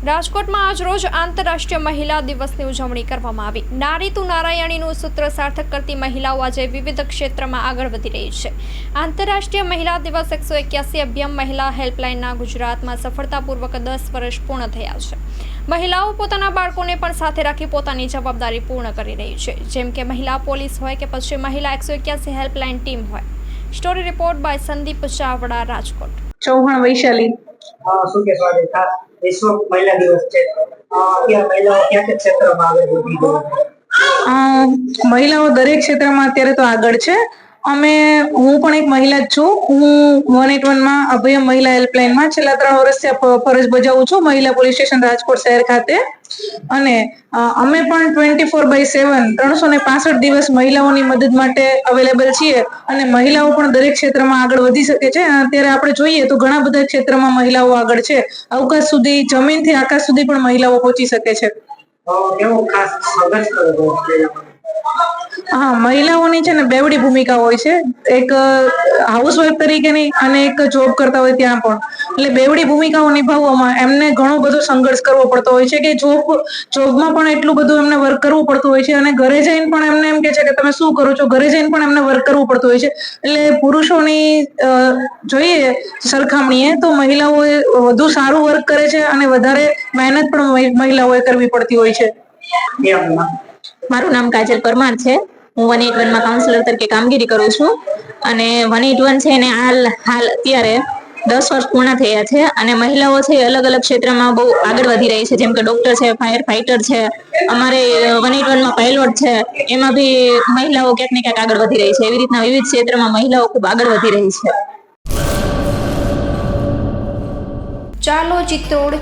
રાજકોટમાં આજરોજ આંતરરાષ્ટ્રીય મહિલા દિવસની ઉજવણી કરવામાં આવી। નારી તું નારાયણીનું સૂત્ર સાર્થક કરતી મહિલાઓ આજે વિવિધ ક્ષેત્રમાં આગળ વધી રહી છે। આંતરરાષ્ટ્રીય મહિલા દિવસ 181 અભિયમ મહિલા હેલ્પલાઇનના ગુજરાતમાં સફળતાપૂર્વક 10 વર્ષ પૂર્ણ થયા છે। મહિલાઓ પોતાના બાળકોને પણ સાથે રાખી પોતાની જવાબદારી પૂર્ણ કરી રહી છે, જેમ કે મહિલા પોલીસ હોય કે પછી મહિલા 181 હેલ્પલાઇન ટીમ હોય। Story report by Sandeep Chavda, Rajkot. Chauhan Vaishali. શું કે સ્વાગત ખાસ વિશ્વ મહિલા દિવસ છે। અત્યારે મહિલાઓ ક્યાં ક્ષેત્રમાં આગળ વધી ગઈ છે? મહિલાઓ દરેક ક્ષેત્રમાં અત્યારે તો આગળ છે। હું પણ એક મહિલા જ છું। હું 181 માં અભયમ મહિલા હેલ્પલાઇનમાં છેલ્લા 3 વર્ષથી ફરજ બજાવું છું, મહિલા પોલીસ સ્ટેશન રાજકોટ શહેર ખાતે। અને અમે પણ 24/7 365 દિવસ મહિલાઓની મદદ માટે અવેલેબલ છીએ અને મહિલાઓ પણ દરેક ક્ષેત્રમાં આગળ વધી શકે છે। અત્યારે આપણે જોઈએ તો ઘણા બધા ક્ષેત્રમાં મહિલાઓ આગળ છે। અવકાશ સુધી, જમીનથી આકાશ સુધી પણ મહિલાઓ પહોંચી શકે છે। કેવો ખાસ સંઘર્ષ કરવો પડે? હા, મહિલાઓની છે ને બેવડી ભૂમિકા હોય છે, એક હાઉસવાઇફ તરીકેની અને એક જોબ કરતા હોય ત્યાં પણ। એટલે બેવડી ભૂમિકાઓ નિભાવવામાં એમને ઘણો બધો સંઘર્ષ કરવો પડતો હોય છે કે જોબમાં પણ એટલું બધું એમને વર્ક કરવું પડતું હોય છે અને ઘરે જઈને પણ એમને એમ કે છે કે તમે શું કરો છો, ઘરે જઈને પણ એમને વર્ક કરવું પડતું હોય છે। એટલે પુરુષોની જોઈએ સરખામણીએ તો મહિલાઓએ વધુ સારું વર્ક કરે છે અને વધારે મહેનત પણ મહિલાઓએ કરવી પડતી હોય છે। મારું નામ કાજલ પરમાર છે। હું 181 માં કાઉન્સિલર તરીકે કામગીરી કરું છું અને 181 છે એને હાલ અત્યારે 10 વર્ષ પૂર્ણ થયા છે અને મહિલાઓ છે અલગ અલગ ક્ષેત્રમાં બહુ આગળ વધી રહી છે, જેમ કે ડોક્ટર છે, ફાયર ફાઈટર છે, અમારે 181 માં પાયલોટ છે, એમાં બી મહિલાઓ ક્યાંક ને ક્યાંક આગળ વધી રહી છે। એવી રીતના વિવિધ ક્ષેત્રમાં મહિલાઓ ખૂબ આગળ વધી રહી છે। ચાલો ચિત્રોડ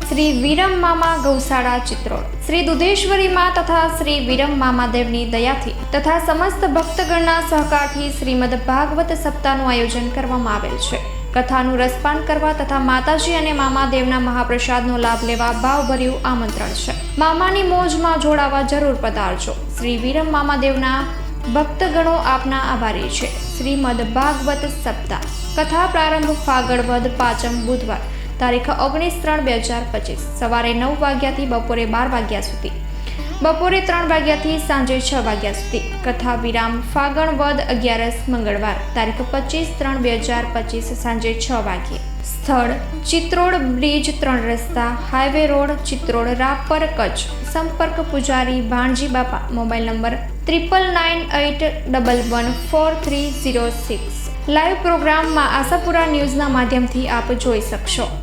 શ્રી વિરમ મામા ગૌશાળા ચિત્રોડ। શ્રી દુધેશ્વરી માં તથા શ્રી વિરમ મામાદેવની દયાથી તથા સમસ્ત ભક્તગણના સહકારથી શ્રીમદ ભાગવત સપ્તાહનું આયોજન કરવામાં આવેલ છે। કથાનું રસપાન કરવા તથા માતાજી અને મામાદેવના મહાપ્રસાદનો લાભ લેવા ભાવભર્યું આમંત્રણ છે। મામાની મોજમાં જોડાવા જરૂર પધારજો। શ્રી વિરમ મામાદેવના ભક્તગણો આપના આભારી છે। શ્રીમદ ભાગવત સપ્તાહ કથા પ્રારંભ ફાગણ વદ 5મ બુધવાર તારીખ 19/3/2025 સવારે 9 વાગ્યાથી બપોરે 12 વાગ્યા સુધી, બપોરે 3 વાગ્યાથી સાંજે 6 વાગ્યા સુધી। કથા વિરામ ફાગણ વદ 11 મંગળવાર તારીખ 25/3/2025 સાંજે 6 વાગ્યે। સ્થળ ચિત્રોડ બ્રિજ 3 રસ્તા, હાઈવે રોડ, ચિત્રોડ, રાપર, કચ્છ। સંપર્ક પૂજારી ભાણજી બાપા। Mobile number 9981114306। લાઈવ પ્રોગ્રામમાં આશાપુરા ન્યૂઝના માધ્યમથી આપ જોઈ શકશો।